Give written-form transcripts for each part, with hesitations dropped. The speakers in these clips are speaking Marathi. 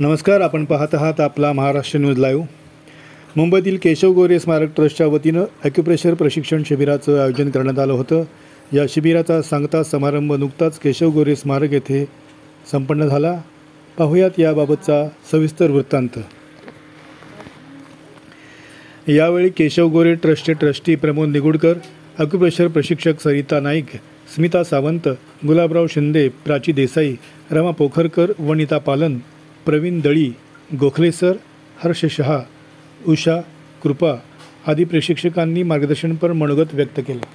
नमस्कार, आपण पाहत आहात आपला महाराष्ट्र न्यूज लाईव्ह। मुंबईतील केशव गोरे स्मारक ट्रस्टच्या वतीनं ॲक्युप्रेशर प्रशिक्षण शिबिराचं आयोजन करण्यात आलं होतं। या शिबिराचा सांगता समारंभ नुकताच केशव गोरे स्मारक येथे संपन्न झाला। पाहूयात याबाबतचा सविस्तर वृत्तांत। यावेळी केशव गोरे ट्रस्टचे ट्रस्टी प्रमोद निगुडकर, ॲक्युप्रेशर प्रशिक्षक सरिता नाईक, स्मिता सावंत, गुलाबराव शिंदे, प्राची देसाई, रमा पोखरकर, वनिता पालन, प्रवीण दळी, गोखले सर, हर्ष शहा, उषा, कृपा आदी प्रशिक्षकांनी मार्गदर्शनपर मनोगत व्यक्त केले।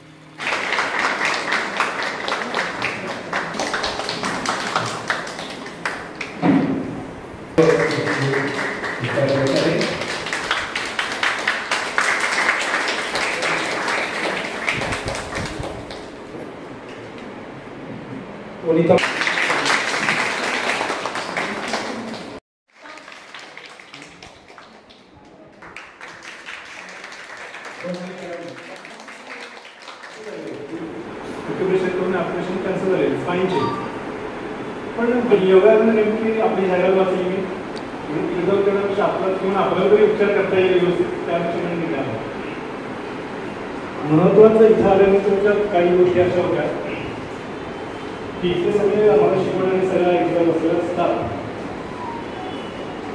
ऑपरेशन कॅन्सल झाले स्पाईनचे, पण योगाने नेमकी आपली जागा वाचली रिझर्व करण्यापेक्षा आपला किंवा आपल्याला तरी उपचार करता येईल व्यवस्थित, त्या दृष्टीने निघाला। महत्त्वाचं इथं आल्यानंतर काही गोष्टी अशा होत्या की इथे सगळे आम्हाला शिकवणारे सगळ्या एक्झाम असलेला असतात,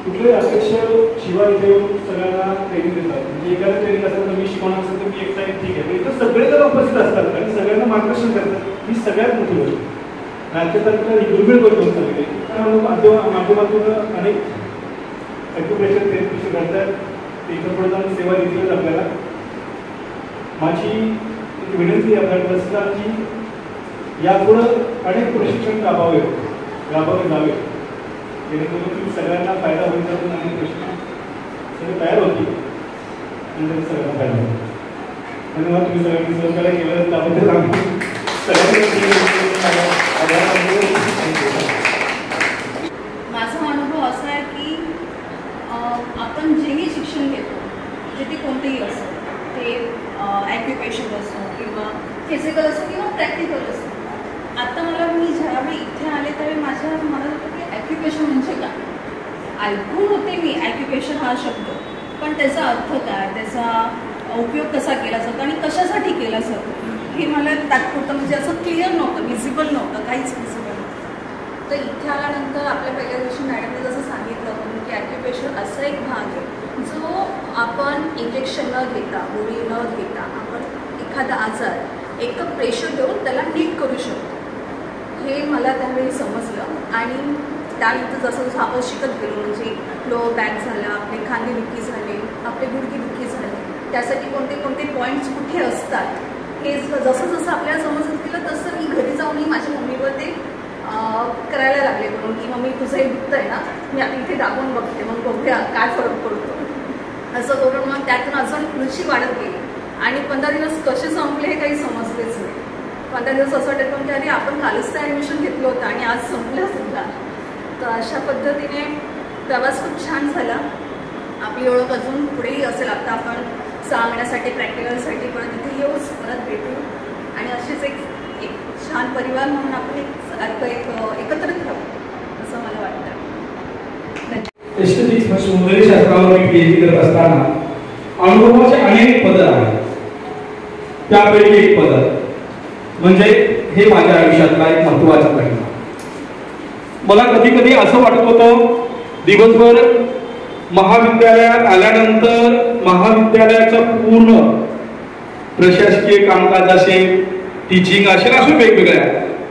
कुठले अध्यक्ष शिवाय इथे येऊन सगळ्यांना ट्रेनिंग देतात। म्हणजे एखादा ट्रेनिंग असेल तर मी शिकवणार असेल तर मी एकटा ठीक आहे, इथं सगळे जर उपस्थित असतात आणि सगळ्यांना मार्गदर्शन करतात, ही सगळ्यात मोठी गोष्ट। आजच्या तारखेला दुर्मिळ करतो सगळे, माध्यमातून अनेक ॲक्युप्रेशर थेरपिस्ट घडतात, इथं पुढे जाऊन सेवा दिली आपल्याला। माझी एक विनंती आहे आपल्या ट्रस्टला की यापुढं अनेक प्रशिक्षण राबवावे जावे, जेणेकरून सगळ्यांना फायदा होईल, त्यातून अनेक प्रशिक्षण सगळे तयार होतील आणि त्याचा सगळ्यांना फायदा होईल। धन्यवाद, तुम्ही सगळ्यांनी सहकार्य केलं त्याबद्दल आम्ही माझा अनुभव असा आहे की आपण जेही शिक्षण घेतो, जे ते कोणतेही असो, ते ॲक्युपेशन असो किंवा फिजिकल असो किंवा प्रॅक्टिकल असो। आता मी ज्यावेळी इथे आले त्यावेळी माझ्या मनात होतं की ॲक्युपेशन म्हणजे काय। ऐकून होते मी ॲक्युपेशन हा शब्द, पण त्याचा अर्थ काय, त्याचा उपयोग कसा केला जातो आणि कशासाठी केला जातो हे मला तात्पुरतं म्हणजे असं क्लिअर नव्हतं, विजिबल नव्हतं, काहीच विजिबल नव्हतं। तर इथे आल्यानंतर आपल्या पहिल्या दिवशी मॅडमने जसं सांगितलं होतं की ॲक्युपेशन असा एक भाग आहे जो आपण इंजेक्शन न घेता, गोळी न घेता आपण एखादा आजार एक प्रेशर देऊन त्याला नीट करू शकतो, हे मला त्यावेळी समजलं। आणि त्यानंतर जसं जसं आपण शिकत गेलो, म्हणजे लोअर बॅक झाला, आपले खांदे दुखी झाले, आपले गुडघे दुखी झाले, त्यासाठी कोणते कोणते पॉईंट्स कुठे असतात हे जसं जसं आपल्याला समजत गेलं तसं मी घरी जाऊनही माझ्या मम्मीवर ते करायला लागले, म्हणून की मम्मी तुझं हे दुखतं आहे ना, मी आता इथे दाबून बघते, मग बघूया काय फरक पडतो, असं करून मग त्यातून अजून रुची वाढत गेली। आणि 15 दिवस कसे संपले हे काही समजलेच नाही। 15 दिवस असं वाटतं की अरे आपण कालच तर ॲडमिशन घेतलं होतं आणि आज संपलं सुद्धा। तर अशा पद्धतीने प्रवास खूप छान झाला। आपली ओळख अजून पुढेही असेल। आता आपण 6 महिन्यासाठी प्रॅक्टिकलसाठी परत इथे येऊच, परत भेटू आणि अशीच एक छान परिवार म्हणून आपण एकत्रित राहू असं मला वाटतं। एस्थेटिक्स सौंदर्य शास्त्रावर मी पीएचडी करत असताना अनुभवाचे अनेक पदर आहेत, त्यापैकी एक पदर म्हणजे हे माझ्या आयुष्यातला एक महत्त्वाचा परिणाम। मला कधी कधी असं वाटत होतं, दिवसभर महाविद्यालयात आल्यानंतर महाविद्यालयाचं पूर्ण प्रशासकीय कामकाज असेल, टीचिंग असेल, असे वेगवेगळ्या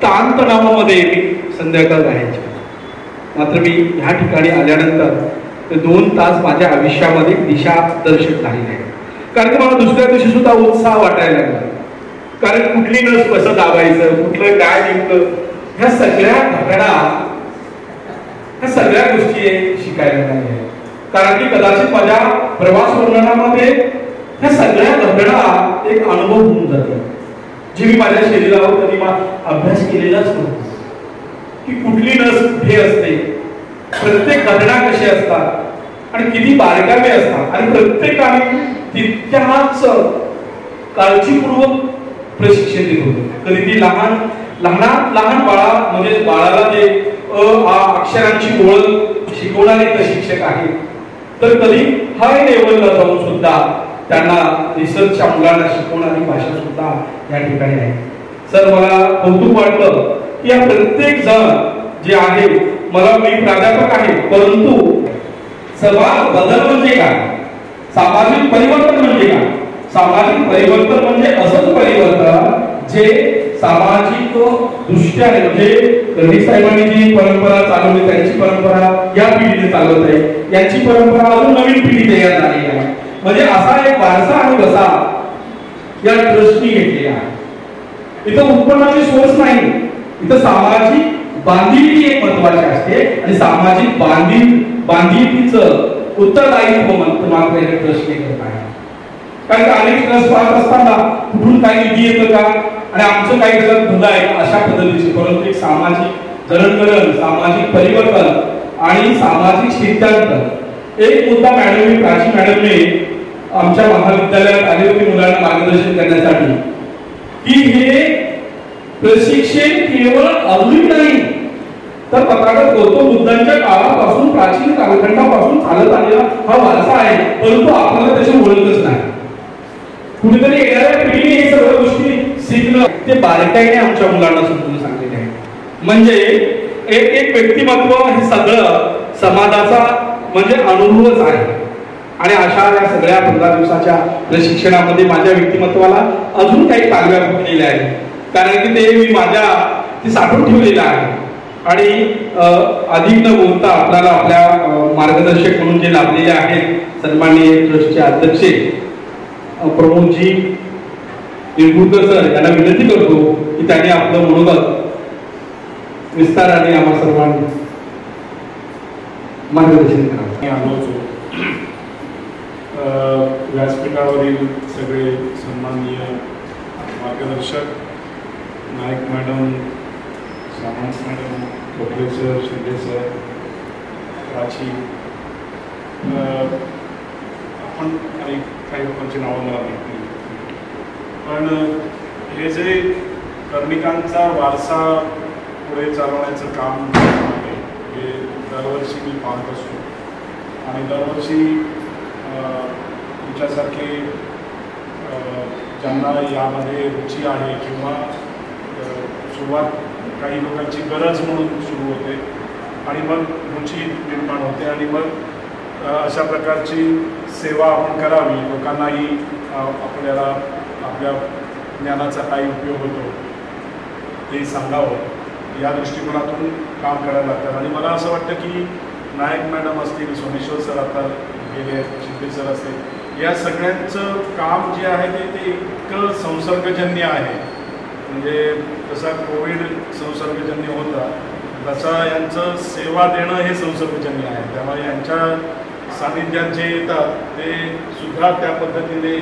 ताणतणावामध्ये मी संध्याकाळ राहायचे। मात्र मी ह्या ठिकाणी आल्यानंतर 2 तास माझ्या आयुष्यामध्ये दिशा दर्शक झालेले आहे, कारण की मला दुसऱ्या दिवशी सुद्धा उत्साह वाटायला लागला। कारण कुठली नस कसं दाबायचं, कुठलं काय नेमकं, ह्या सगळ्या घटना, ह्या सगळ्या गोष्टी शिकायला मिळाल्या। कारण की कदाचित माझ्या प्रवास वर्णनामध्ये ह्या सगळ्या घटना एक अनुभव होऊन जातात, जे मी माझ्या शरीरावर कधी अभ्यास केलेलाच नव्हता, की कुठली नस कुठे असते, प्रत्येक घटना कशी असतात आणि किती बारकावे असतात, आणि प्रत्येकाने तितक्याच काळजीपूर्वक प्रशिक्षण देत होतो। कधी ती लहान बाळा म्हणजे बाळाला ते अक्षरांची ओळख शिकवणारे प्रशिक्षक आहेत, तर कधी हाय लेवलला जाऊन सुद्धा त्यांना रिसर्चच्या मुलांना शिकवणारी भाषा सुद्धा या ठिकाणी आहे. सर, मला कौतुक वाटतं की या प्रत्येक जण जे आहे, मला मी प्राध्यापक आहे, परंतु समाज बदल म्हणजे काय, सामाजिक परिवर्तन म्हणजे काय. सामाजिक परिवर्तन म्हणजे असंच परिवर्तन जे सामाजिक दृष्ट्याने, म्हणजे रवी साहेबांनी जी परंपरा चालवली त्यांची परंपरा या पिढीने चालवत आहे, यांची परंपरा अजून नवीन पिढी तयार झालेली आहे. म्हणजे असा एक वारसा आणि वसा या ट्रस्टनी घेतलेला आहे. इथं उत्पन्नाची सोर्स नाही, इथं सामाजिक बांधिलकी एक महत्वाची असते आणि सामाजिक बांधिलकीचं उत्तरदायित्व मात्र हे ट्रस्टने करत आहे. कारण अनेक ट्रस्ट पाहत असताना कुठून काही निधी येतं का आणि आमचं काही त्याच्यात भलं आहे अशा पद्धतीचे, परंतु एक सामाजिक जडणघडण, सामाजिक परिवर्तन आणि सामाजिक स्थित्यांतर. एक मुद्दा मॅडमने, प्राची मॅडमने आमच्या महाविद्यालयात आले होते मुलांना मार्गदर्शन करण्यासाठी की हे प्रशिक्षण केवळ आधुनिक नाही तर तथागत गौतम बुद्धांच्या काळापासून, प्राचीन कालखंडापासून चालत आलेला हा वारसा आहे, परंतु आपल्याला त्याची ओळखच नाही. कुणीतरी येणाऱ्या पिढीने हे सर्व गोष्टी शिकणं ते बारकाईने आमच्या मुलांना समजून सांगलेले आहे. म्हणजे एक व्यक्तिमत्व हे सगळं समाजाचा म्हणजे अनुभवच आहे. आणि अशा या सगळ्या 15 दिवसाच्या प्रशिक्षणामध्ये माझ्या व्यक्तिमत्वाला अजून काही तालव्या फुटलेल्या आहेत, कारण की ते मी ते साठवून ठेवलेलं आहे. आणि अधिक न बोलता आपल्याला आपल्या मार्गदर्शक म्हणून जे लाभलेले आहेत सन्माननीय ट्रस्टचे अध्यक्ष प्रमोदजी निरगुडकर सर यांना विनंती करतो की त्यांनी आपलं मनोगत विस्ताराने आम्हा सर्वांनी मार्गदर्शन करावं. व्यासपीठावरील सगळे सन्माननीय मार्गदर्शक, Naik madam, Samant madam, Kokle sir, Shinde sir, Prachi, आपण काही लोकांची नावं मला माहिती, पण हे जे कर्णिकांचा वारसा पुढे चालवण्याचं काम आहे हे दरवर्षी मी पाहत असतो. आणि दरवर्षी तुमच्यासारखे ज्यांना यामध्ये रुची आहे किंवा सुरुवात काही लोकांची गरज म्हणून सुरू होते आणि मग रुची निर्माण होते आणि मग अशा प्रकारची सेवा आपण करावी, लोकांनाही आपल्याला आपल्या ज्ञानाचा काही उपयोग होतो ते सांगावं या दृष्टिकोनातून काम करायला लागतात. आणि मला असं वाटतं की नायक मॅडम असतील, सोमेश्वर सर आता गेले, शिंदे सर असतील, या सगळ्यांचं काम जे आहे ते इतकं संसर्गजन्य आहे. म्हणजे जसा कोविड संसर्गजन्य होता तसा यांचं सेवा देणं हे संसर्गजन्य आहे. त्यामुळे यांच्या सानिध्यात जे येतात ते सुद्धा त्या पद्धतीने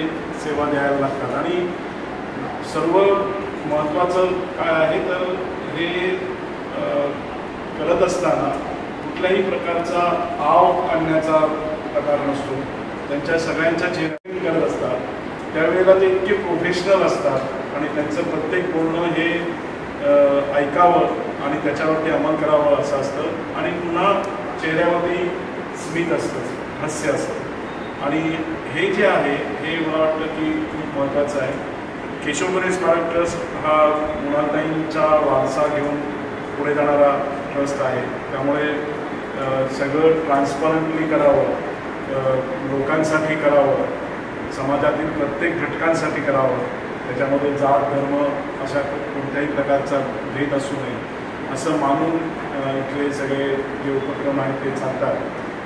सेवा द्यायला लागतात. आणि सर्व महत्त्वाचं काय आहे तर हे करत असताना कुठल्याही प्रकारचा आव आणण्याचा प्रकार नसतो. त्यांच्या सगळ्यांच्या चेहऱ्यावर करत असतात त्यावेळेला ते इतके प्रोफेशनल असतात आणि त्यांचं प्रत्येक बोलणं हे ऐकावं आणि त्याच्यावरती अंमल करावं असं असतं. आणि पुन्हा चेहऱ्यावरती स्मित असतं, हास्य असतं. आणि हे जे आहे हे मला वाटतं की खूप महत्त्वाचं आहे. केशव गोरे स्मारक ट्रस्ट हा मुलांचा वारसा घेऊन पुढे जाणारा ट्रस्ट आहे. त्यामुळे सगळं ट्रान्सपरंटली करावं, लोकांसाठी करावं, समाजातील प्रत्येक घटकांसाठी करावं. त्याच्यामध्ये जात धर्म अशा कोणत्याही प्रकारचा भेद असू नये असं मानून इथले सगळे जे उपक्रम आहेत ते चालतात.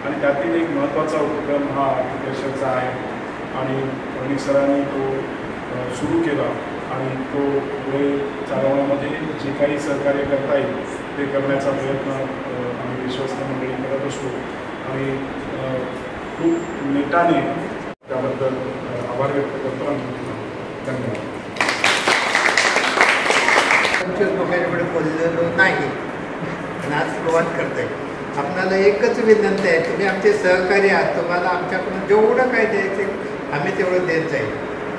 आणि त्यातील एक महत्त्वाचा उपक्रम हा आर्किटेक्चरचा आहे आणि अनिक सरांनी तो सुरू केला आणि तो पुढे चालवण्यामध्ये जे काही सहकार्य करता येईल ते करण्याचा प्रयत्न आम्ही विश्वस्त मंडळी करत असतो. आणि खूप नेटाने त्याबद्दल आभार व्यक्त करतो आणि धन्यवाद. लोकांकडे बोललेलो नाही आणि आज सुरुवात करताय. आपल्याला एकच विनंती आहे, तुम्ही आमचे सहकारी आहात, तुम्हाला आमच्याकडून जेवढं काय द्यायचं आम्ही तेवढं देत जाईल,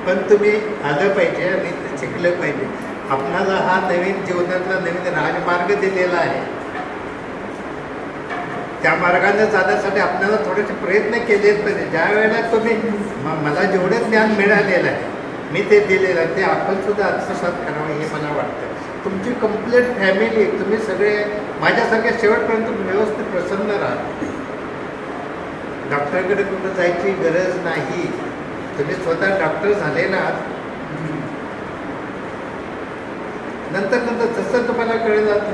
पण तुम्ही आलं पाहिजे आणि शिकलं पाहिजे. आपणाला हा नवीन जीवनातला नवीन राजमार्ग दिलेला आहे त्या मार्गाने जाण्यासाठी आपल्याला थोडेसे प्रयत्न केलेच पाहिजे. ज्या वेळेला तुम्ही मला जेवढे ज्ञान मिळालेलं आहे मी ते दिलेलं आहे ते आपण सुद्धा आत्मसात करावं हे मला वाटतं. तुमची कंप्लीट फॅमिली तुम्ही सगळे माझ्यासारख्या शेवटपर्यंत व्यवस्थित प्रसन्न राहा. डॉक्टरकडे कुठं जायची गरज नाही. तुम्ही स्वतः डॉक्टर झाले ना नंतर नंतर जसं तुम्हाला कळलं जातं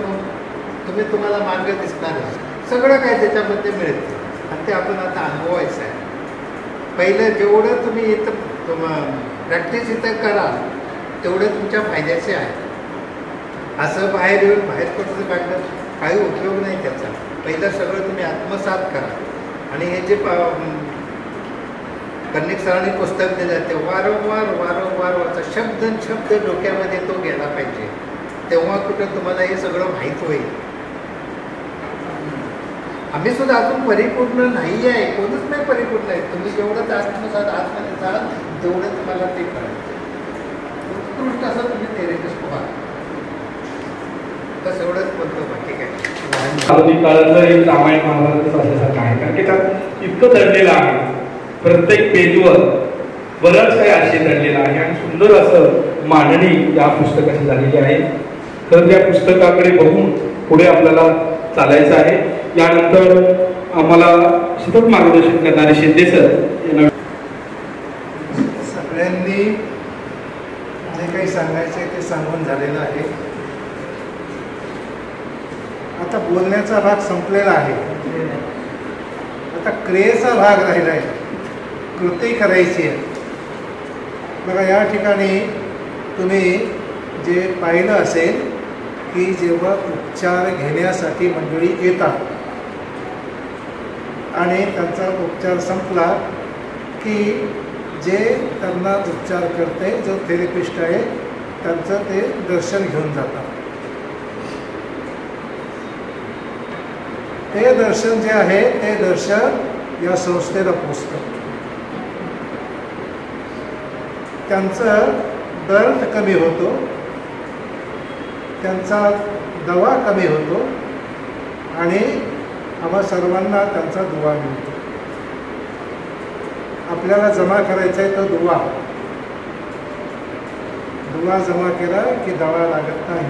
मग तुम्हाला मार्ग दिसणारच. सगळं काय त्याच्यामध्ये मिळतं आणि ते आपण आता अनुभवायचं आहे. पहिलं जेवढं तुम्ही इथं प्रॅक्टिस इथं कराल तेवढं तुमच्या फायद्याचे आहे. असं बाहेर येऊन बाहेर पडून काढलं काही उपयोग नाही त्याचा. पहिलं सगळं तुम्ही आत्मसात करा. आणि हे जे कर्णिक सरांनी पुस्तक दिलं ते वारंवार वारंवार वाचा. शब्द शब्द डोक्यामध्ये तो गेला पाहिजे. तेव्हा कुठं तुम्हाला हे सगळं माहीत होईल. आम्ही सुद्धा अजून परिपूर्ण नाही आहे. कोणच नाही परिपूर्ण आहे. तुम्ही जेवढं आत्मसात आतमध्ये जाल तेवढं तुम्हाला ते करायचं. उत्कृष्ट असं तुम्ही थेरपिस्ट व्हा. बस एवढंच बोलतो बाकी काय. आधुनिक काळातलं एक रामायण महाभारतच असल्यासारखं आहे. कारण की त्यात इतकं दडलेलं आहे. प्रत्येक पेजवर बरंच काही आशय दडलेला आहे आणि सुंदर असं मांडणी या पुस्तकाची झालेली आहे. तर त्या पुस्तकाकडे बघून पुढे आपल्याला चालायचं आहे. यानंतर आम्हाला सतत मार्गदर्शन करणारे शिंदे सर यांना सगळ्यांनी जे काही सांगायचे ते सांगून झालेलं आहे. आता बोलण्याचा भाग संपलेला आहे. आता क्रियेचा भाग राहिला आहे. कृती करायची आहे. बघा या ठिकाणी तुम्ही जे पाहिलं असेल की जेव्हा उपचार घेण्यासाठी मंडळी येतात आणि त्यांचा उपचार संपला की जे त्यांना उपचार करते जो थेरपिस्ट आहे त्यांचं ते दर्शन घेऊन जातात. ते दर्शन जे आहे ते दर्शन या संस्थेला पोचतं. त्यांचं दर्द कमी होतो. त्यांचा दवा कमी होतो आणि आम्हा सर्वांना त्यांचा दुवा मिळतो. आपल्याला जमा करायचा आहे तो दुवा जमा केला की दवा लागत नाही.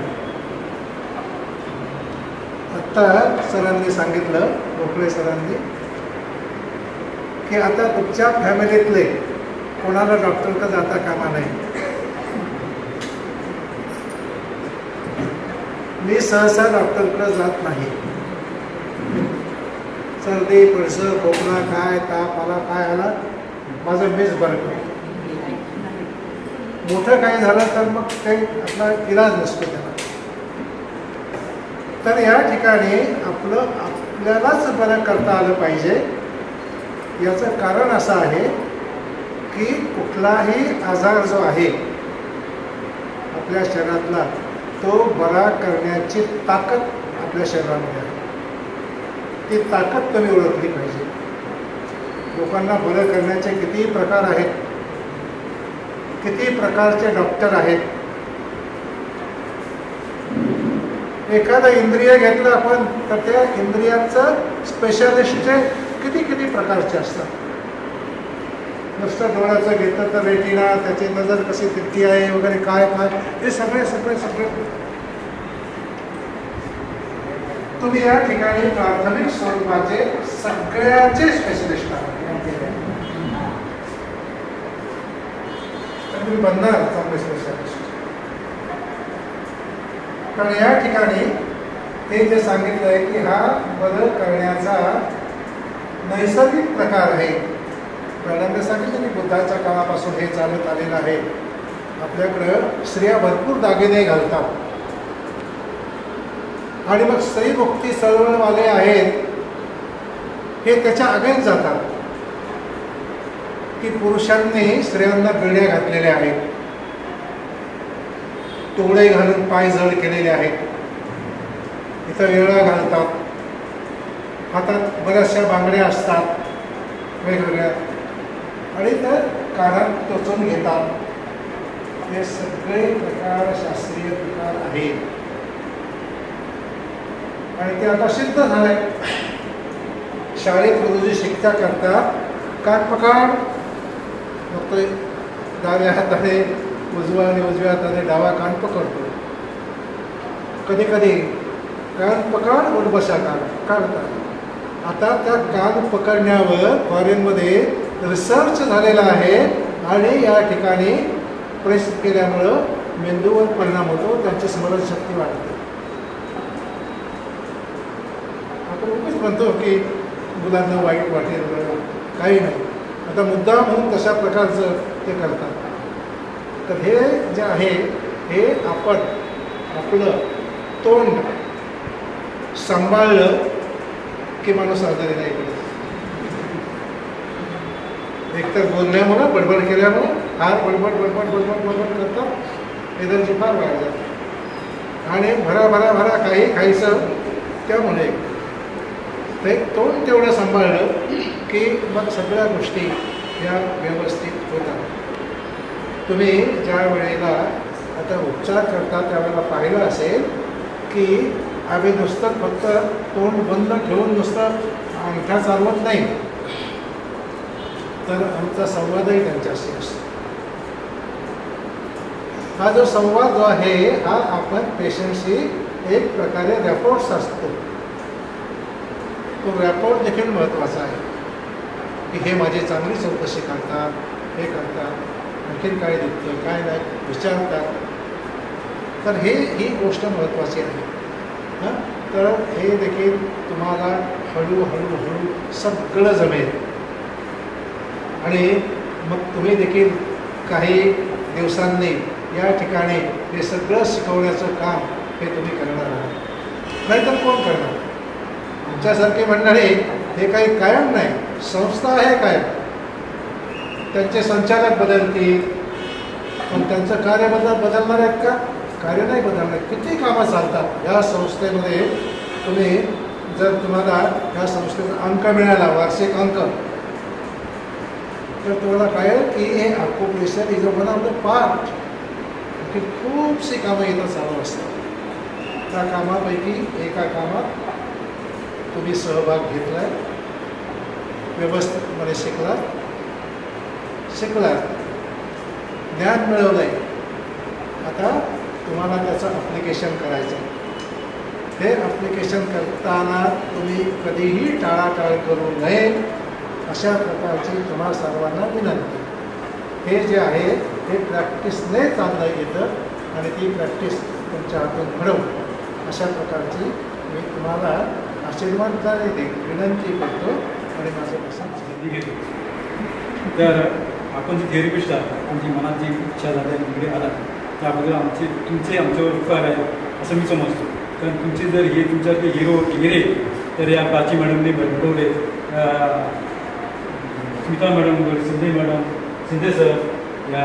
आत्ता सरांनी सांगितलं गोखले सरांनी की आता तुमच्या फॅमिलीतले कोणाला डॉक्टरकडे जाता कामा नाही. मी सहसा डॉक्टरकडे जात नाही. सर्दी पडसं खोकला काय ताप आला काय आला माझं मीच बरं करतो. मोठं काही झालं तर मग काही आपला इलाज नसतो त्याला. तर या ठिकाणी आपल्यालाच बरं करता आलं पाहिजे. याचं कारण असं आहे की कुठलाही आजार जो आहे आपल्या शरीरातला तो बरा करण्याची ताकद आपल्या शरीरामध्ये आहे. ती ताकद तुम्ही ओळखली पाहिजे. लोकांना बरं करण्याचे किती प्रकार आहेत. किती प्रकारचे डॉक्टर आहेत. एखादं इंद्रिय घेतलं आपण तर त्या इंद्रियाचं स्पेशालिस्टचे किती किती प्रकारचे असतात. नुसतं डोळ्याचं घेतलं तर रेटिना त्याची नजर कशी तितकी आहे वगैरे काय काय हे सगळे तुम्ही या ठिकाणी प्राथमिक स्वरूपाचे सगळ्याचे स्पेशलिस्ट आहात. तुम्ही बनणार चांगले स्पेशलिस्ट. कारण या ठिकाणी हे जे सांगितलं आहे की हा बदल करण्याचा नैसर्गिक प्रकार आहे. मॅडमने सांगितलं की बुद्धाच्या काळापासून हे चालत आलेलं आहे. आपल्याकडं स्त्रिया भरपूर दागिने घालतात आणि मग स्त्रीमुक्ती चळवळवाले आहेत हे त्याच्या अगेन्स्ट जातात की पुरुषांनी स्त्रियांना बेड्या घातलेल्या आहेत. तोडे घालून पाय जड केलेले आहेत. इथं वेळा घालतात. हातात बऱ्याचशा बांगड्या असतात वेगवेगळ्या आणि तर कानात टोचून घेतात. हे सगळे प्रकार शास्त्रीय प्रकार आहेत आणि ते आता सिद्ध झालंय. शाळेत गुरुजी शिकता करतात कान पकड, मग तो डाव्या हाताने उजवा आणि उजव्या हाताने डावा कान पकडतो. कधी कधी कान पकड और बसा काढतात. आता त्या कान पकडण्यावर फॉरेनमध्ये रिसर्च झालेला आहे आणि या ठिकाणी प्रेस केल्यामुळं मेंदूवर परिणाम होतो, त्यांची स्मरणशक्ती वाढते. आपण उगीच म्हणतो की मुलांना वाईट वाटेल, काही नाही. आता मुद्दा म्हणून तशा प्रकारचं ते करतात. तर हे जे आहे हे आपण आपलं तोंड सांभाळलं की माणूस आजारी नाही पडत. एकतर बोलण्यामुळं बडबड केल्यामुळं फार बडबड बडबड बडबड बडबड करतात, एनर्जी फार वाढ जाते. आणि भरा भरा भरा काही खायचं, त्यामुळे ते तोंड तेवढं सांभाळलं की मग सगळ्या गोष्टी या व्यवस्थित होतात. तुम्ही ज्या वेळेला आता उपचार करता त्यावेळेला पाहिलं असेल की आम्ही नुसतं फक्त तोंड बंद ठेवून नुसतं अंगठा चालवत नाही, तर आमचा संवादही त्यांच्याशी असतो. हा जो संवाद जो आहे हा आपण पेशंटशी एक प्रकारे रॅपोर्ट्स असतो. तो रॅपोर्ट देखील महत्त्वाचा आहे की हे माझी चांगली चौकशी करतात, हे करतात, आणखीन काय दुखतं काय नाही विचारतात. तर ही गोष्ट महत्त्वाची आहे. हां, तर हे देखील तुम्हाला हळूहळू हळू सगळं जमेल आणि मग तुम्ही देखील काही दिवसांनी या ठिकाणी हे सगळं शिकवण्याचं काम हे तुम्ही करणार आहात. नाहीतर कोण करणार? तुमच्यासारखे मंडळी हे काही कायम नाही, संस्था आहे कायम. त्यांचे संचालक बदलतील पण त्यांचं कार्य बदलणार आहेत का? कार्य नाही बदलणार. किती कामं चालतात या संस्थेमध्ये. तुम्ही जर तुम्हाला या संस्थेचा अंक मिळाला, वार्षिक अंक, तर तुम्हाला कळेल की हे occupation is one of the part. की खूपशी कामं इथं चालू असतात. त्या कामापैकी एका कामात तुम्ही सहभाग घेतला आहे, व्यवस्थितपणे शिकलात, ज्ञान मिळवलं आहे. आता तुम्हाला त्याचं ॲप्लिकेशन करायचं आहे. हे ॲप्लिकेशन करताना तुम्ही कधीही टाळाटाळ करू नये, अशा प्रकारची तुम्हा सर्वांना विनंती. हे जे आहे हे प्रॅक्टिसने चाललं येतं आणि ती प्रॅक्टिस तुमच्या हातून घडवू अशा प्रकारची मी तुम्हाला आशीर्वाद विनंती करतो आणि माझं पसंत संधी घेतो. तर आपण जी थेरपिस्ट आहात, आमची मनात जी इच्छा झाली तिकडे आला त्याबद्दल तुमचे आमच्यावर उपकार आहे असं मी समजतो. कारण तुमचे जर हे तुमच्यातले हिरे तर या प्राची मॅडमने घडवले, स्मिता मॅडम, शिंदे सर, या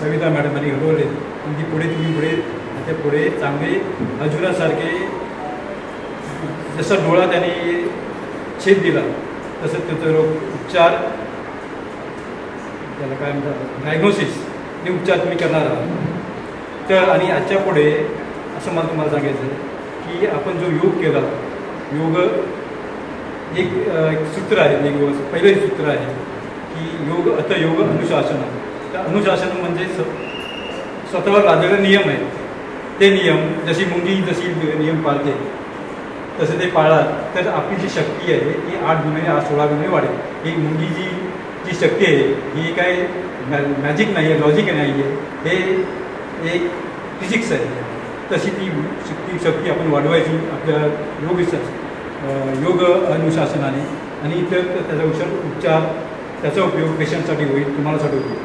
सविता मॅडमांनी घडवले. आणि तुम्ही पुढे चांगले अजुरासारखे, जसा डोळा त्यांनी छेद दिला तसं त्याचा रोग उपचार, त्याला काय म्हणतात डायग्नोसिस, हे उपचार तुम्ही करणार आहात. तर आणि आजच्या पुढे असं मला तुम्हाला सांगायचं आहे की आपण जो योग केला, योग एक सूत्र आहे, पहिलं सूत्र आहे की योग आता योग अनुशासन. तर अनुशासन म्हणजे स्वतःवर लादलेले नियम आहेत. ते नियम जशी मुंगी जशी नियम पाळते तसे ते पाळाल तर आपली जी शक्ती आहे ती 8 गुणे 16 गुणे वाढेल. ही मुंगी जी शक्ती आहे ही काय मॅजिक नाही आहे, लॉजिक नाही आहे, हे एक फिजिक्स आहे. तशी ती शक्ती आपण वाढवायची आपल्या योग अनुशासनाने. आणि त्याचा उपचार त्याचा उपयोग पेशंटसाठी होईल, तुम्हालासाठी होईल.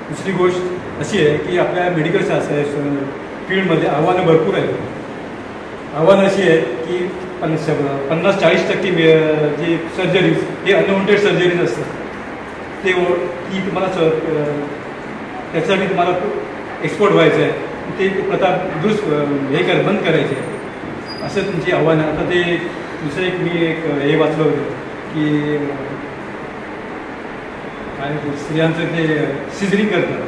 दुसरी गोष्ट अशी आहे की आपल्या मेडिकल फील्डमध्ये आव्हानं भरपूर आहेत. आव्हानं अशी आहे की 50-40% जे सर्जरीज हे अनवॉन्टेड सर्जरीज असतात. ती तुम्हाला त्याच्यासाठी तुम्हाला एक्सपर्ट व्हायचं आहे, ते प्रथा बंद करायचे आहे, असं तुमची आव्हानं. आता ते दुसरं मी हे वाचलं होतं की काय स्त्रियांचं ते सिझरिंग करतात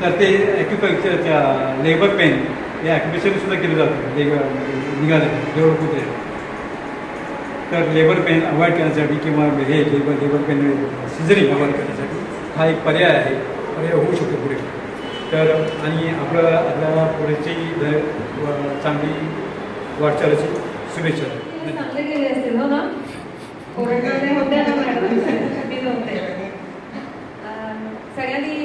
तर ते ॲक्युपंक्चरच्या लेबर पेन हे ॲक्युपेशनसुद्धा केलं जातं. निघालं जेवढं कुठे तर लेबर पेन अवॉइड करण्यासाठी किंवा हे लेबर पेन सिझरिंग अवॉइड करण्यासाठी हा एक पर्याय आहे, पर्याय होऊ शकतो पुढे. तर आणि आपल्याला पुढेची चांगली वाटचालीची शुभेच्छा. चांगले गेले असतील हो ना, ओरडणारे होते ना मॅडम, मी नव्हते. सगळ्यांनी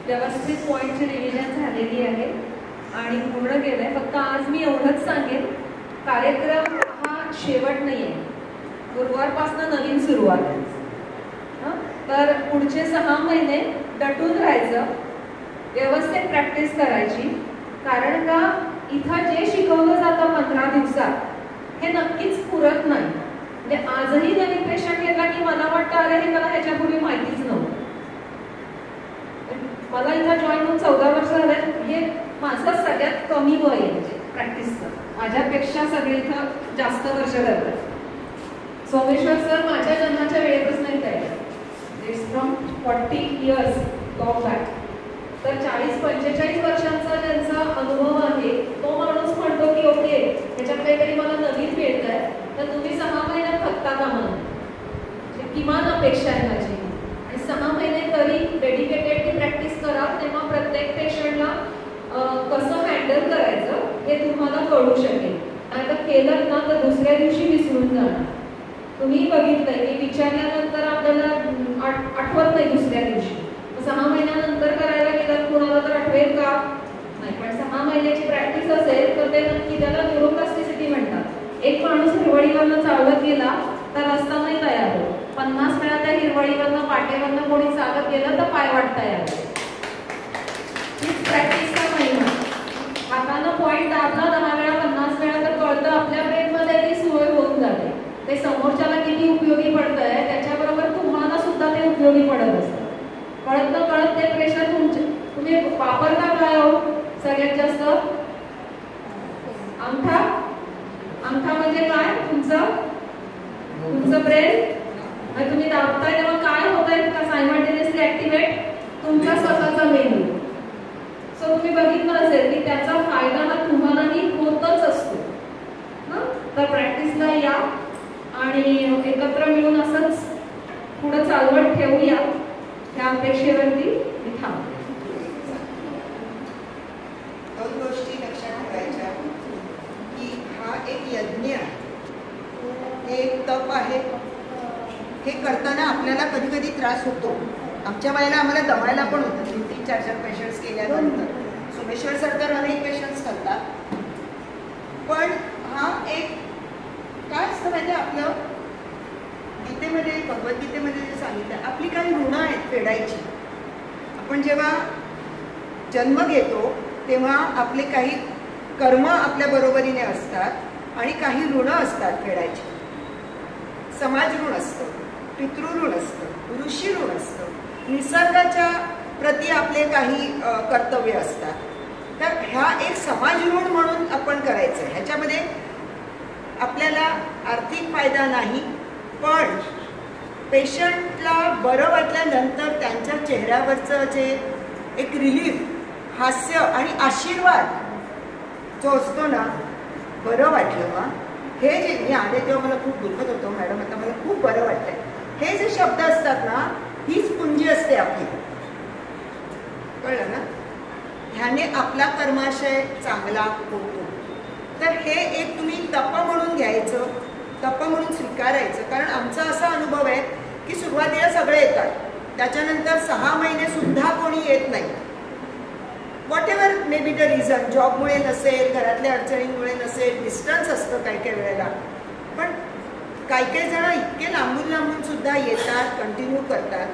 व्यवस्थित पॉईंटची रिव्हिजन झालेली आहे आणि पूर्ण केलं आहे. फक्त आज मी एवढंच सांगेन, कार्यक्रम हा शेवट नाही आहे, गुरुवारपासून नवीन सुरुवात आहे. तर पुढचे 6 महिने डटून राहायचं, व्यवस्थित प्रॅक्टिस करायची. कारण का इथं जे शिकवलं जातं 15 दिवसात हे नक्कीच पुरत नाही. म्हणजे आजही नवीन पेशंट घेतला की मला वाटतं अरे हे मला ह्याच्यापूर्वी माहितीच नव्हतं. मला इथं जॉईन होऊन 14 वर्ष झाले, हे माझं सगळ्यात कमी वय आहे म्हणजे प्रॅक्टिसचं. माझ्यापेक्षा सगळे इथं जास्त वर्ष करतात. सोमेश्वर सर माझ्या जन्माच्या वेळेतच नाही तयार, it's from 40 years long back. तर 40-45 वर्षांचा ज्यांचा अनुभव आहे तो माणूस म्हणतो की ओके ह्याच्यात काहीतरी मला नवीन मिळत आहे, तर तुम्ही 6 महिन्यात थकता कामा नये, किमान अपेक्षा आहे माझी. आणि 6 महिने तरी डेडिकेटेडली प्रॅक्टिस करा, तेव्हा प्रत्येक पेशंटला कसं हँडल करायचं हे तुम्हाला कळू शकेल. आणि तर केलं ना तर दुसऱ्या दिवशी विसरून जाणार. तुम्ही बघितलंय की विचारल्यानंतर आपल्याला आठवत नाही दुसऱ्या दिवशी. 6 महिन्यानंतर करायला गेलं कुणाला तर आठवेल का नाही, पण 6 महिन्याची प्रॅक्टिस असेल तर ते नक्की त्याला न्यूरोप्लास्टिसिटी म्हणतात. एक माणूस हिरवळीवरनं चालत गेला तर रस्ता नाही तयार होत. 50 वेळा त्या हिरवळीवरनं पाटेवरनं कोणी चालत गेलं तर पाय वाट तयार होते. हीच प्रॅक्टिसचा महिना. हातानं पॉईंट दाबला 10 वेळा 50 वेळा तर कळतं आपल्या ब्रेनमध्ये ती सोय होऊन जाते. ते समोरच्याला किती उपयोगी पडतंय त्याच्याबरोबर तुम्हाला सुद्धा ते उपयोगी पडत असतं. कळत न कळत ते प्रेशर तुम्ही वापरता काय हो सगळ्यात जास्त? अंगठा. अंगठा म्हणजे काय? तुमचं ब्रेन. तुम्ही दाबताय तेव्हा काय होतंय का सायमल्टेनियसली ऍक्टिव्हेट तुमचा स्वतःचा मेंदू. सो तुम्ही बघितलं असेल की त्याचा फायदा हा तुम्हालाही होतच असतो ना. तर प्रॅक्टिसला या आणि एकत्र मिळून असंच पुढे चालवत ठेवूया. त्या अपेक्षेवरती मी थांबते. 2 गोष्टी लक्षात ठेवायच्या की हा एक यज्ञ आहे, हे एक तप आहे. हे करताना आपल्याला कधी कधी त्रास होतो. आमच्या वेळेला आम्हाला दमायला पण होतं 3-4 पेशंट्स केल्यानंतर. सोमेश्वर सर तर अनेक पेशंट्स करतात. पण हा एक काय असतं म्हणजे आपलं गीतेमध्ये भगवद्गीतेमध्ये जे सांगितलं आपली काही ऋणं आहेत फेडायची. आपण जेव्हा जन्म घेतो तेव्हा आपले काही कर्म आपल्या बरोबरीने असतात आणि काही ऋणं असतात फेडायची. समाज ऋण असतं, पितृऋण असतं, ऋषी ऋण असतं, निसर्गाच्या प्रती आपले काही कर्तव्य असतात. तर ह्या एक समाज ऋण म्हणून आपण करायचं. ह्याच्यामध्ये आपल्याला आर्थिक फायदा नाही, पण पेशंटला बरं वाटल्यानंतर त्यांच्या चेहऱ्यावरचं जे एक रिलीफ, हास्य आणि आशीर्वाद जो असतो ना, बरं वाटलं वा, हे जे मी आले तेव्हा मला खूप दुखत होतं मॅडम, आता मला खूप बरं वाटतंय, हे जे शब्द असतात ना, हीच पुंजी असते आपली. कळलं ना? ह्याने आपला कर्माशय चांगला होतो. तर हे एक तुम्ही तप म्हणून घ्यायचं, तप म्हणून स्वीकारायचं. कारण आमचा असा अनुभव आहे की सुरुवातीला सगळे येतात, त्याच्यानंतर 6 महिने सुद्धा कोणी येत नाही. Whatever may be the reason, जॉबमुळे नसेल, घरातल्या अडचणींमुळे नसेल, डिस्टन्स असतं काही काही वेळेला. पण काही जण इतके लांबून लांबून सुद्धा येतात, कंटिन्यू करतात.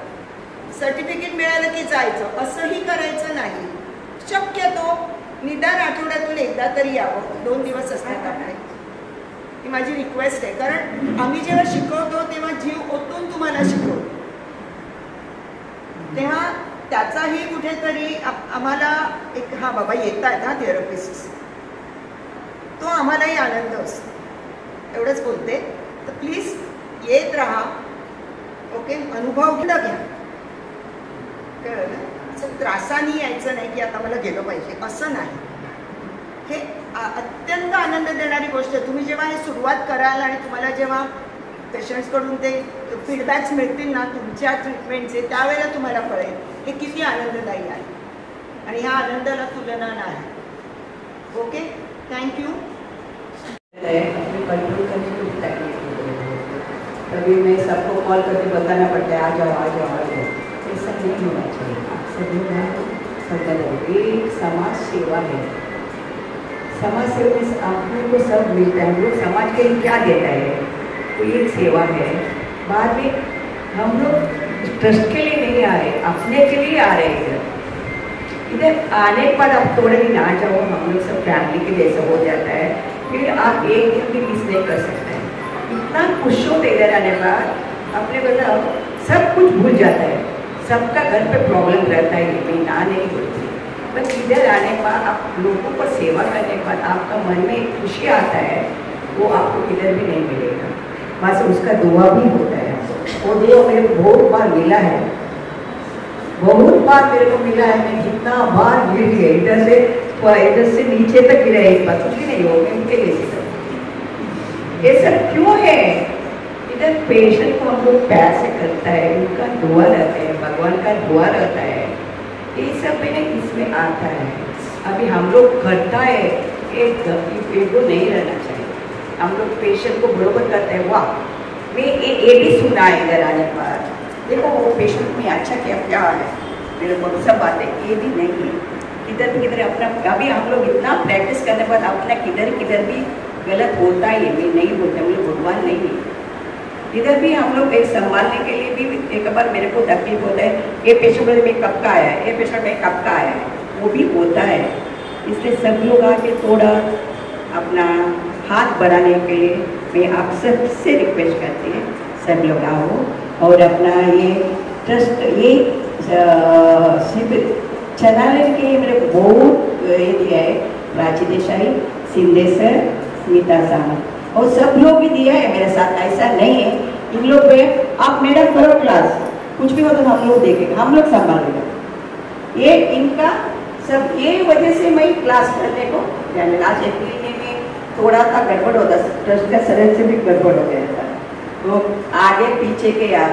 सर्टिफिकेट मिळालं की जायचं असंही करायचं नाही. शक्यतो निदान आठवड्यातून एकदा तरी यावं. 2 दिवस असतात आपले. ही माझी रिक्वेस्ट आहे. कारण आम्ही जेव्हा शिकवतो तेव्हा जीव ओतून तुम्हाला शिकवतो, तेव्हा त्याचाही कुठेतरी आम्हाला एक हा बाबा येत आहेत हा थेरपिस्ट, तो आम्हालाही आनंद असतो. एवढंच बोलते. तर प्लीज येत राहा. ओके, अनुभव घ्या. कळलं ना? असं त्रासाने यायचं नाही की आता मला गेलं पाहिजे, असं नाही. हे अत्यंत आनंद देणारी गोष्ट आहे. तुम्ही जेव्हा हे सुरुवात कराल आणि तुम्हाला जेव्हा पेशंट्सकडून ते फीडबॅक्स मिळतील ना तुमच्या ट्रीटमेंटचे, त्यावेळेला तुम्हाला कळेल हे किती आनंददायी आहे आणि ह्या आनंदाला तुलना नाही. Okay, thank you. अपने कंट्रोल करने में भी तकलीफ होती है. कभी मैं सबको कॉल करके बताना पड़ता है आ जाओ आ जाओ आ जाओ. ऐसा नहीं होना चाहिए. आप सभी लोग एक समाज सेवा है. समाज सेवा में आप लोग को सब मिलता है. हम लोग समाज के लिए क्या देता है तो एक सेवा है. बाद में हम लोग ट्रस्ट के लिए नहीं आ रहे, अपने के लिए आ रहे हैं. इधर आने के बाद आप थोड़े दिन आ जाओ, हम लोग सब फैमिली के जैसा हो जाता है. फिर आप एक दिन भी मिस नहीं कर सकते हैं. इतना खुश होते इधर आने के बाद अपने बताओ सब कुछ भूल जाता है. सबका घर पे प्रॉब्लम रहता है, ये ना नहीं बोलती. बस इधर आने के बाद आप लोगों को सेवा करने के बाद आपका मन में एक खुशी आता है, वो आपको किधर भी नहीं मिलेगा. बस उसका दुआ भी होता है. वो दुआ मेरे को बहुत बार मिला है, बहुत बार मेरे को मिला है. मैं जितना बार गिर गई, इधर से नीचे तक गिरा, एक बार कुछ भी नहीं हो गया उनके लिए. ये सब क्यों है? इधर पेशेंट को हम लोग प्यार से करता है, उनका दुआ रहता है, भगवान का दुआ रहता है. ये सब मैंने इसमें आता है. अभी हम लोग करता है, एक को नहीं रहना चाहिए. हम लोग पेशेंट को बरोबर करते हैं. वाह, मैं ये भी सुना है इधर आने पर, देखो वो पेशेंट में अच्छा क्या है, मेरे को सब बातें ये भी नहीं है. किधर अपना अभी हम लोग इतना प्रैक्टिस करने के बाद अपना किधर भी गलत होता है. मैं नहीं बोलते, हम लोग भगवान नहीं है. इधर भी हम लोग एक संभालने के लिए भी एक बार मेरे को तकलीफ होता है. ये पेशेंट में कब का आया है, ये पेशेंट में कब का आया है, वो भी होता है. इसलिए सब लोग आके थोड़ा अपना हाथ बढ़ाने के लिए मैं आप सबसे रिक्वेस्ट करती है, सब लोग आओ और अपना ये ट्रस्ट ये शिविर चलाने के लिए मेरे को बहुत ये दिया है. प्राची देसाई, शिंदे सर, स्मिता सावंत और सब लोग भी दिया है मेरे साथ. ऐसा नहीं है इन लोग पे आप मैडम करो क्लास, कुछ भी हो तो हम लोग देखेंगे, हम लोग संभालेंगे. ये इनका सब ये वजह से मैं क्लास करने को आज एक महीने में थोड़ा सा गड़बड़ होता, ट्रस्ट का सरल से भी गड़बड़ हो गया था. तो आगे पीछे के यार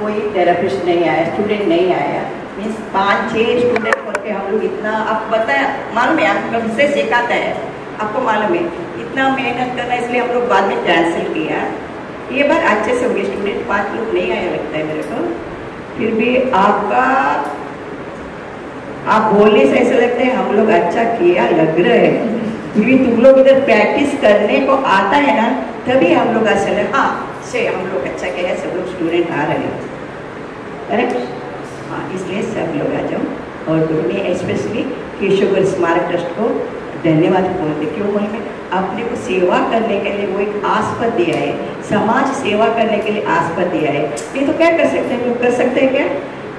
कोई थेरेपिस्ट नहीं आया, स्टूडेंट नहीं आया. मीन्स 5-6 स्टूडेंट करके हम लोग इतना आप बताया मालूम है, आप कब से सिखाता है आपको मालूम है. इतना मेहनत करना इसलिए हम लोग बाद में कैंसिल किया. ये बार अच्छे से हो गए. स्टूडेंट 5 लोग नहीं आया लगता है मेरे को. फिर भी आपका आप बोलने से ऐसा लगता है हम लोग अच्छा किया लग रहा है. क्योंकि तुम लोग इधर प्रैक्टिस करने को आता है ना, तभी हम लोग ऐसा लगे हाँ से हम लोग अच्छा किया, सब लोग स्टूडेंट आ रहे हैं. करेक्ट? हाँ, इसलिए सब लोग आ जाओ. और मैं स्पेशली केशव स्मारक ट्रस्ट को धन्यवाद बोलते. क्यों बोले मैं अपने को सेवा करने के लिए वो एक आस्पद दिया है, समाज सेवा करने के लिए आस्पद दिया है. ये तो क्या कर सकते हैं, लोग कर सकते हैं क्या?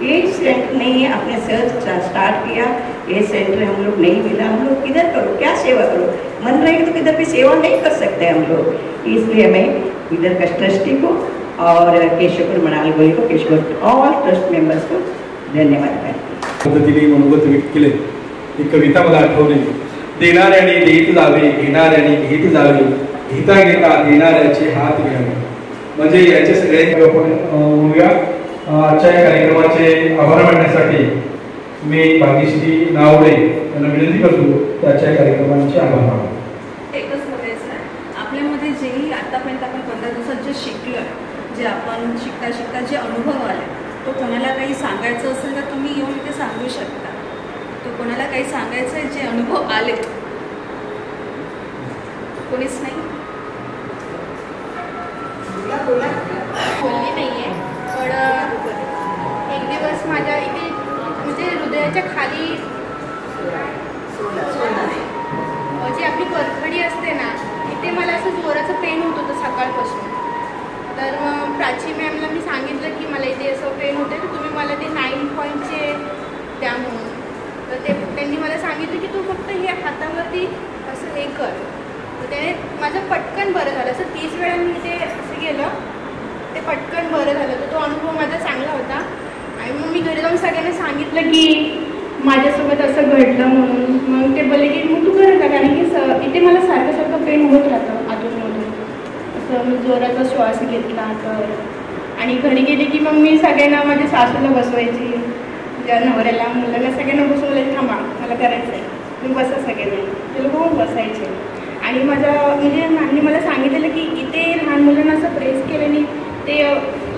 ये सेंटर नहीं है, अपने सर्च स्टार्ट किया, ये सेंटर हम लोग नहीं मिला, हम लोग किधर करो, क्या सेवा करो? मन रहेगा तो किधर भी सेवा नहीं कर सकते हम लोग. इसलिए मैं इधर का ट्रस्टी को और केशव मनाल गोई को, केशव ऑल ट्रस्ट मेंबर्स को धन्यवाद करते. पद्धतीने मनोगत व्यक्त केले. ही कविता मला आठवली. देणाऱ्याने देत जावे, घेणाऱ्याने घेत जावे, घेता घेता देणाऱ्याचे हात घ्यावे. म्हणजे याचे सगळे आपण बोलूया. आजच्या या कार्यक्रमाचे आभार मानण्यासाठी मी भाग्यश्री नावडे यांना विनंती करतो त्याच्या कार्यक्रमाचे आभार मानतो. एकच बोलायचं, आपल्यामध्ये जेही आतापर्यंत आपण 15 दिवसात जे शिकलो, जे आपण शिकता जे अनुभव आले, तो कोणाला काही सांगायचं असेल तर तुम्ही येऊन इथे सांगू शकता. तो कोणाला काही सांगायचं आहे जे अनुभव आले? कोणीच नाही बोलली नाही आहे. पण एक दिवस माझ्या इथे म्हणजे हृदयाच्या खाली जी आपली परखडी असते ना, इथे मला असं जोराचं पेन होत होतं सकाळपासून. तर मग प्राची मॅमला मी सांगितलं की मला इथे असं पेन होते, तर तुम्ही मला ते 9 पॉईंटचे द्या म्हणून. तर त्यांनी मला सांगितलं की तू फक्त हे हातावरती असं हे कर. तर त्याने माझं पटकन बरं झालं. असं 30 वेळा मी इथे असं गेलं, ते पटकन बरं झालं. तर तो अनुभव माझा चांगला होता. आणि मग मी घरी जाऊन सगळ्यांना सांगितलं की माझ्यासोबत असं घडलं म्हणून मग ते बोलले की मग तू करत का, कारण की इथे मला सारखं सारखं पेन होत राहतं अधूनमधून. असं मी जोराचा श्वास घेतला तर, आणि घरी गेले की मग मी सगळ्यांना माझ्या सासूला बसवायची, ज्या नवऱ्याला मुलांना सगळ्यांना बसवलं, थांबा मला करायचं आहे, मी बसा सगळ्यांना, ते लोक होऊन बसायचे. आणि माझा म्हणजे मॅमने मला सांगितलेलं की इथे लहान मुलांना असं प्रेस केल्याने ते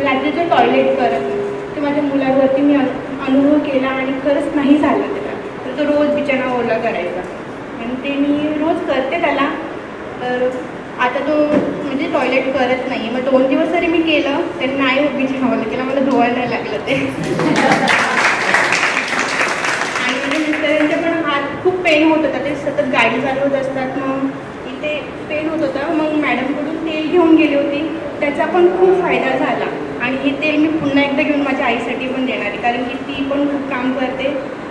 रात्रीचं टॉयलेट करत, ते माझ्या मुलावरती मी अनुभव केला आणि खरंच नाही झालं त्याला. तर तो रोज बिचारा ओला करायचा आणि ते मी रोज करते त्याला. तर आता तो म्हणजे टॉयलेट करत नाही. मग 2 दिवस जरी मी केलं तरी नाही बिछावलं केलं, मला धुवायला लागलं ते. आणि म्हणजे मिस्टरांच्या पण हात खूप पेन होत होता, ते सतत गाडी चालवत असतात, मग इथे पेन होत होता. मग मॅडमकडून तेल घेऊन गेली होती, त्याचा पण खूप फायदा झाला. आणि हे तेल मी पुन्हा एकदा घेऊन माझ्या आईसाठी पण देणार आहे, कारण की ती पण खूप काम करते,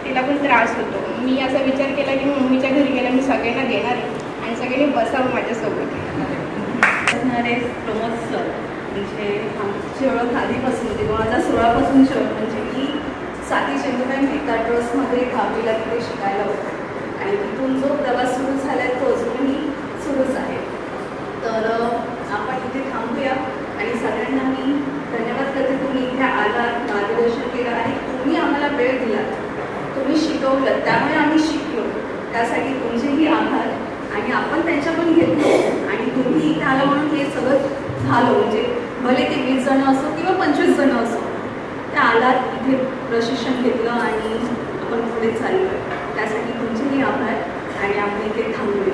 तिला पण त्रास होतो. मी असा विचार केला की मम्मीच्या घरी गेला मी सगळ्यांना देणार आहे आणि सगळ्यांनी बसावं माझ्यासोबत. असणारे प्रमोद सर म्हणजे आमची ओळख आधीपासून होती, 2016पासूनची ओळख. म्हणजे मी साथी चंदुबाई मेहता ट्रस्टमध्ये 10वीला तिथे शिकायला होते आणि तिथून जो प्रवास सुरू झाला आहे तो अजूनही सुरूच आहे. तर आपण इथे थांबूया आणि सगळ्यांना मी धन्यवाद करते, तुम्ही इथे आलात, मार्गदर्शन केलं आणि तुम्ही आम्हाला वेळ दिला, तुम्ही शिकवलं, त्यामुळे आम्ही शिकलो, त्यासाठी तुमचेही आभार. आणि आपण त्यांच्याकडून घेतलो आणि तुम्ही इथे आलं म्हणून हे सगळं झालं. म्हणजे भले ते 20 जण असो किंवा 25 जण असो, त्या आलात, इथे प्रशिक्षण घेतलं आणि आपण पुढे चाललो, त्यासाठी तुमचेही आभार. आणि आपण इथे थांबूया.